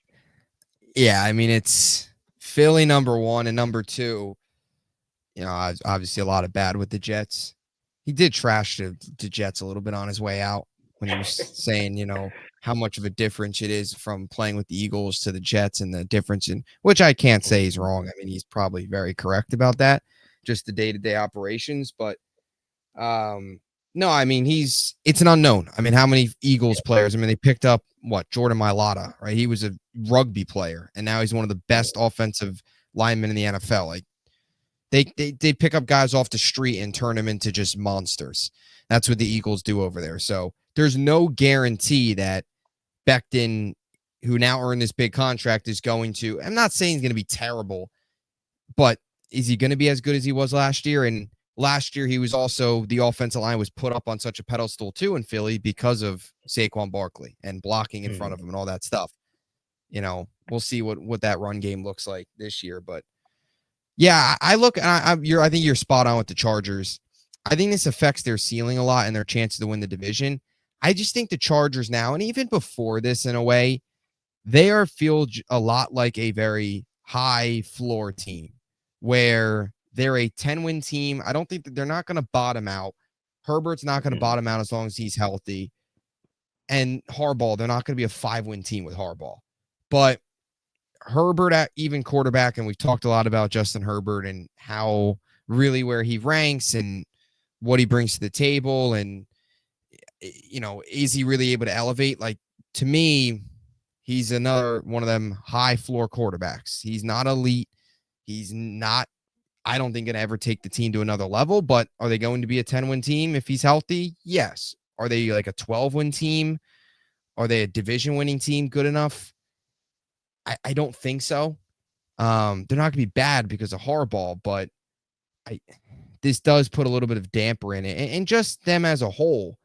yeah, I mean it's Philly number 1 and number 2. Obviously a lot of bad with the Jets. He did trash the Jets a little bit on his way out when he was saying, how much of a difference it is from playing with the Eagles to the Jets, and the difference in which I can't say he's wrong. I mean, he's probably very correct about that, just the day-to-day operations. But no, I mean, it's an unknown. I mean, how many Eagles players? I mean, they picked up Jordan Mailata, right? He was a rugby player, and now he's one of the best offensive linemen in the NFL. Like they pick up guys off the street and turn them into just monsters. That's what the Eagles do over there. So there's no guarantee that Becton, who now earned this big contract, is going to, I'm not saying he's going to be terrible, but is he going to be as good as he was last year? And last year, he was also, the offensive line was put up on such a pedestal too in Philly because of Saquon Barkley and blocking in front of him and all that stuff. We'll see what that run game looks like this year. But yeah, I think you're spot on with the Chargers. I think this affects their ceiling a lot and their chances to win the division. I just think the Chargers now, and even before this in a way, they feel a lot like a very high floor team where they're a 10-win team. I don't think that they're not going to bottom out. Herbert's not going to bottom out as long as he's healthy. And Harbaugh, they're not going to be a 5-win team with Harbaugh. But Herbert at even quarterback, and we've talked a lot about Justin Herbert and how really where he ranks and what he brings to the table, and is he really able to elevate? Like, to me, he's another one of them high floor quarterbacks. He's not elite. He's not, I don't think, going to ever take the team to another level, but are they going to be a 10-win team if he's healthy? Yes. Are they like a 12-win team? Are they a division winning team good enough? I don't think so. They're not going to be bad because of Harbaugh, but this does put a little bit of damper in it. And just them as a whole,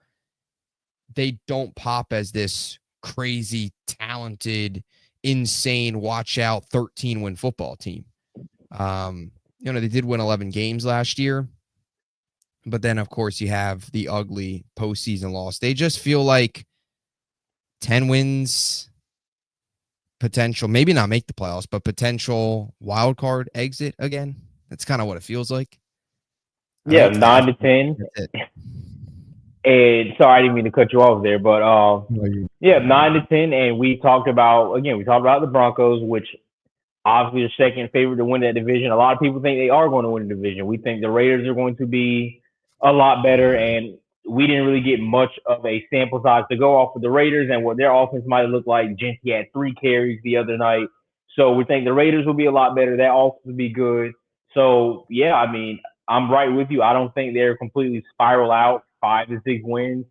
they don't pop as this crazy, talented, insane, watch out 13-win football team. They did win 11 games last year, but then of course you have the ugly postseason loss. They just feel like 10 wins, potential, maybe not make the playoffs, but potential wild card exit again. That's kind of what it feels like. Yeah, 9 to 10. And sorry, I didn't mean to cut you off there, but 9 to 10. And we talked about the Broncos, which obviously are second favorite to win that division. A lot of people think they are going to win the division. We think the Raiders are going to be a lot better. And we didn't really get much of a sample size to go off of the Raiders and what their offense might have looked like. Genty had 3 carries the other night. So we think the Raiders will be a lot better. That offense will be good. So, yeah, I mean, I'm right with you. I don't think they're completely spiral out 5 to 6 wins.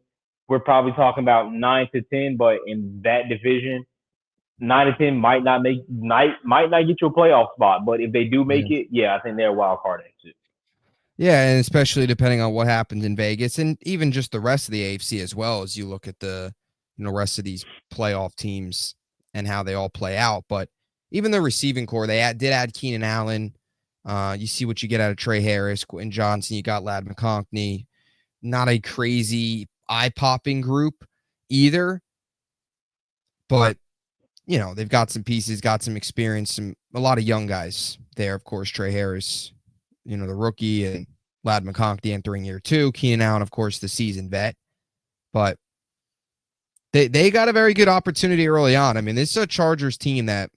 We're probably talking about 9 to 10, but in that division, 9 to 10 might not get you a playoff spot. But if they do make it, yeah, I think they're a wild card exit. Yeah, and especially depending on what happens in Vegas and even just the rest of the AFC as well as you look at the rest of these playoff teams and how they all play out. But even the receiving core, they did add Keenan Allen. You see what you get out of Trey Harris, Quentin Johnson. You got Ladd McConkey. Not a crazy eye-popping group either, but they've got some pieces, got some experience, a lot of young guys there. Of course, Trey Harris, the rookie, and Ladd McConkey entering year 2. Keenan Allen, of course, the seasoned vet. But they got a very good opportunity early on. I mean, this is a Chargers team that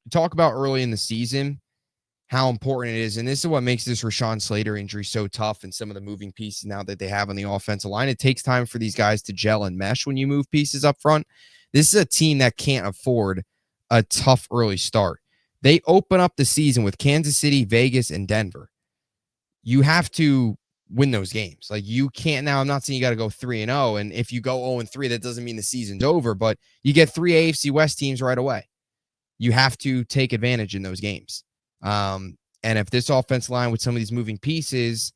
you talk about early in the season, how important it is. And this is what makes this Rashawn Slater injury so tough and some of the moving pieces now that they have on the offensive line. It takes time for these guys to gel and mesh when you move pieces up front. This is a team that can't afford a tough early start. They open up the season with Kansas City, Vegas, and Denver. You have to win those games. Like, you can't now. I'm not saying you got to go 3-0. And if you go 0-3, that doesn't mean the season's over, but you get 3 AFC West teams right away. You have to take advantage in those games. And if this offensive line with some of these moving pieces,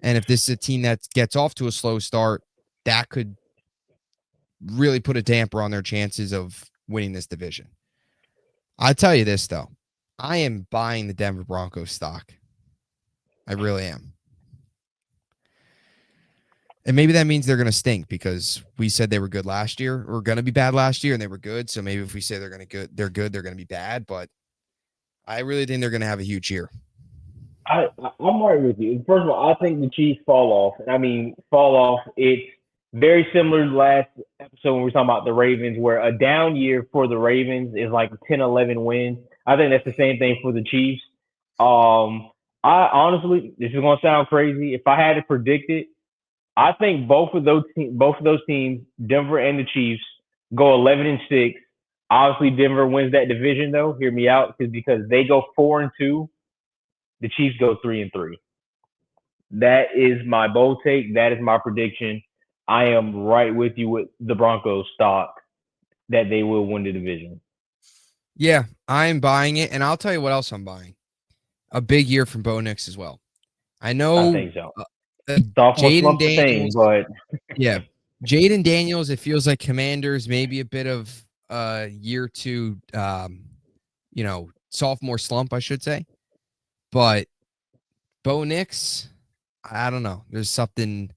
and if this is a team that gets off to a slow start, that could really put a damper on their chances of winning this division. I tell you this, though. I am buying the Denver Broncos stock. I really am. And maybe that means they're going to stink because we said they were good last year, or going to be bad last year, and they were good. So maybe if we say they're going to they're good, they're going to be bad. But I really think they're going to have a huge year. I'm right with you. First of all, I think the Chiefs fall off. I mean, fall off. It's very similar to last episode when we were talking about the Ravens, where a down year for the Ravens is like 10-11 wins. I think that's the same thing for the Chiefs. I honestly, this is going to sound crazy. If I had to predict it, I think both of those teams, Denver and the Chiefs, go 11-6. Obviously, Denver wins that division, though. Hear me out, because they go 4-2. The Chiefs go 3-3. That is my bold take. That is my prediction. I am right with you with the Broncos stock that they will win the division. Yeah, I'm buying it, and I'll tell you what else I'm buying. A big year from Bo Nix as well. I know. I think so. Jaden Daniels, but yeah, Jaden Daniels. It feels like Commanders, maybe a bit of year 2, sophomore slump, I should say. But Bo Nix, I don't know. There's something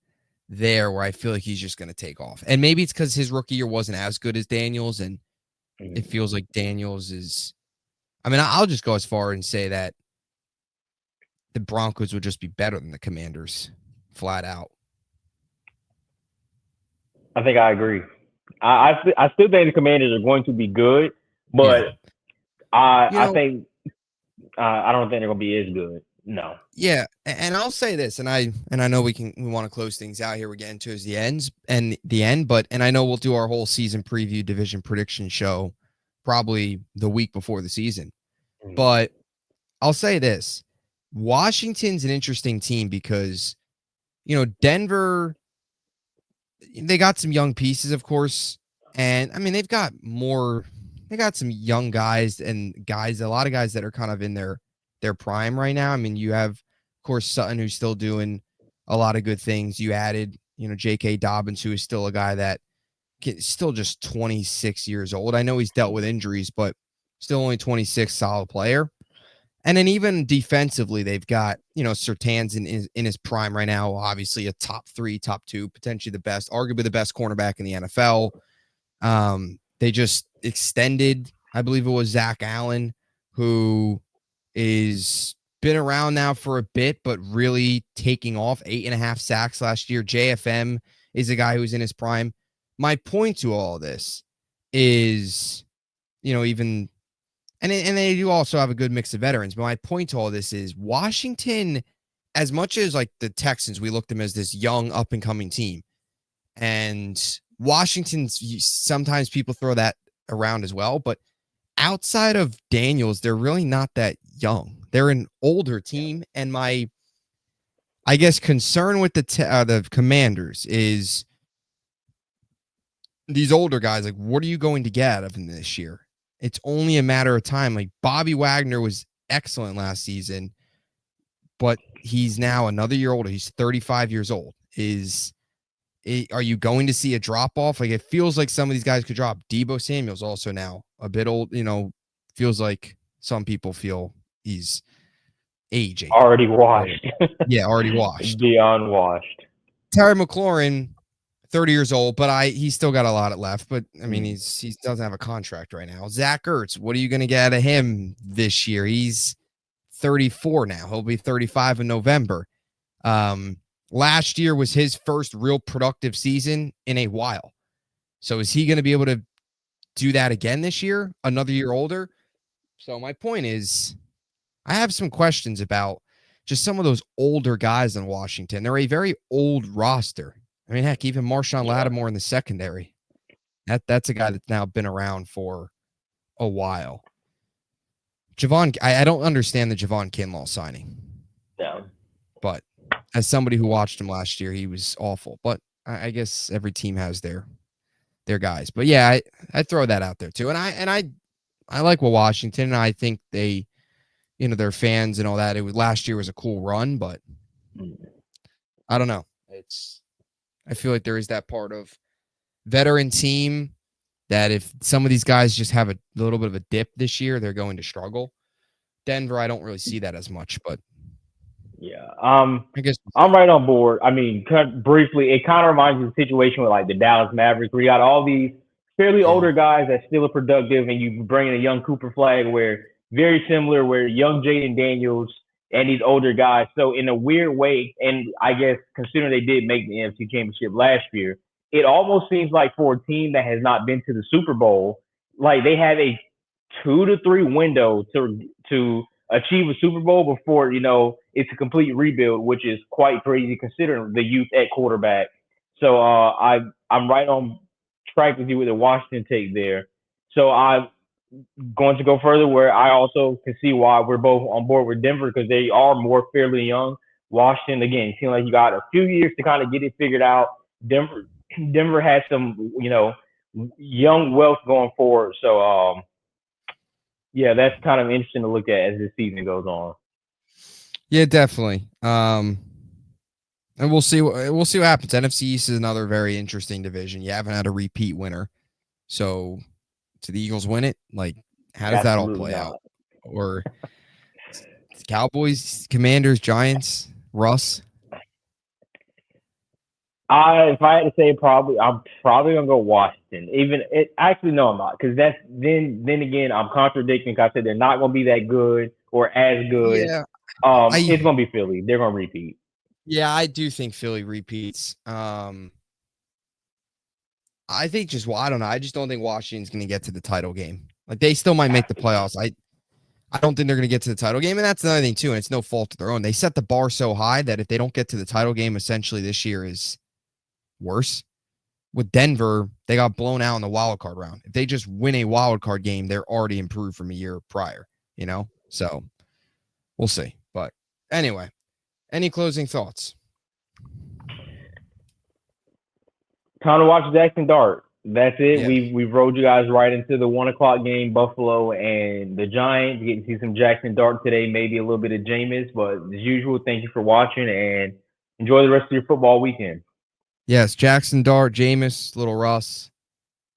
there where I feel like he's just going to take off. And maybe it's because his rookie year wasn't as good as Daniels, and it feels like Daniels is – I mean, I'll just go as far and say that the Broncos would just be better than the Commanders, flat out. I think I agree. I still think the Commanders are going to be good, but I think I don't think they're going to be as good. No. Yeah, and I'll say this, and I know we want to close things out here. We're getting to the end, but I know we'll do our whole season preview division prediction show probably the week before the season. But I'll say this. Washington's an interesting team because, Denver, they got some young pieces, of course. And I mean, they got some young guys and a lot of guys that are kind of in their prime right now. I mean, you have, of course, Sutton, who's still doing a lot of good things. You added, J.K. Dobbins, who is still a guy that still just 26 years old. I know he's dealt with injuries, but still only 26, solid player. And then even defensively, they've got, Surtain's in his prime right now, obviously a top 3, top 2, potentially the best, arguably the best cornerback in the NFL. They just extended, I believe it was Zach Allen, who is been around now for a bit, but really taking off, 8.5 sacks last year. JFM is a guy who's in his prime. My point to all this is, even, and they do also have a good mix of veterans, but my point to all this is Washington, as much as like the Texans, we looked at them as this young up and coming team. And Washington's, sometimes people throw that around as well, but outside of Daniels, they're really not that young. They're an older team, and my, I guess, concern with the Commanders is these older guys. Like, what are you going to get out of them this year? It's only a matter of time. Like, Bobby Wagner was excellent last season, but he's now another year older. He's 35 years old. Are you going to see a drop off? Like, it feels like some of these guys could drop. Deebo Samuel's also now a bit old, feels like some people feel he's aging. Already washed. Yeah, already washed. Beyond washed. Terry McLaurin, 30 years old, but he's still got a lot left. But I mean, he doesn't have a contract right now. Zach Ertz, what are you going to get out of him this year? He's 34 now. He'll be 35 in November. Last year was his first real productive season in a while. So is he going to be able to do that again this year? Another year older? So my point is, I have some questions about just some of those older guys in Washington. They're a very old roster. I mean, heck, even Marshawn Lattimore in the secondary. That's a guy that's now been around for a while. Javon, I don't understand the Javon Kinlaw signing. Yeah. But as somebody who watched him last year, he was awful. But I guess every team has their guys. But yeah, I throw that out there too. And I like Washington, and I think they, their fans and all that. Last year was a cool run, but I don't know. I feel like there is that part of veteran team that if some of these guys just have a little bit of a dip this year, they're going to struggle. Denver, I don't really see that as much, but yeah. I guess I'm right on board. I mean, briefly, it kind of reminds me of the situation with like the Dallas Mavericks, where you got all these fairly older guys that still are productive, and you bring in a young Cooper Flag, where very similar, where young Jaden Daniels and these older guys. So in a weird way, and I guess considering they did make the NFC Championship last year, it almost seems like for a team that has not been to the Super Bowl, like they have a 2 to 3 window to achieve a Super Bowl before, it's a complete rebuild, which is quite crazy considering the youth at quarterback. So I'm right on track with you with the Washington take there. So I'm going to go further where I also can see why we're both on board with Denver, because they are more fairly young. Washington, again, seems like you got a few years to kind of get it figured out. Denver has some, young wealth going forward. So, yeah, that's kind of interesting to look at as this season goes on. Yeah, definitely. And we'll see what happens. NFC East is another very interesting division. You haven't had a repeat winner. So do the Eagles win it? Like, how does that all play out? Or Cowboys, Commanders, Giants, Russ? If I had to say, I'm probably gonna go Washington. Actually, no, I'm not, because that's then again I'm contradicting, because I said they're not gonna be that good or as good. Yeah, it's gonna be Philly. They're gonna repeat. Yeah, I do think Philly repeats. I think I don't know. I just don't think Washington's gonna get to the title game. Like, they still might make the playoffs. I don't think they're gonna get to the title game, and that's another thing too. And it's no fault of their own. They set the bar so high that if they don't get to the title game, essentially this year is worse. With Denver, they got blown out in the wild card round. If they just win a wild card game, they're already improved from a year prior, So we'll see. But anyway, any closing thoughts? Time to watch Jackson Dart. That's it. Yeah. We've rode you guys right into the 1:00 game, Buffalo and the Giants. Getting to see some Jackson Dart today, maybe a little bit of Jameis, but as usual, thank you for watching and enjoy the rest of your football weekend. Yes, Jackson Dart, Jameis, Little Russ,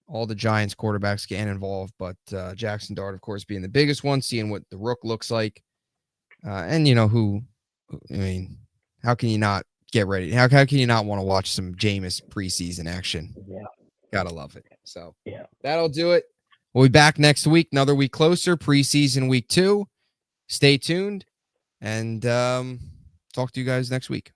all the Giants quarterbacks getting involved, but Jackson Dart, of course, being the biggest one, seeing what the Rook looks like, and how can you not get ready? How can you not want to watch some Jameis preseason action? Yeah, gotta love it. So yeah, that'll do it. We'll be back next week, another week closer, preseason week 2. Stay tuned, and talk to you guys next week.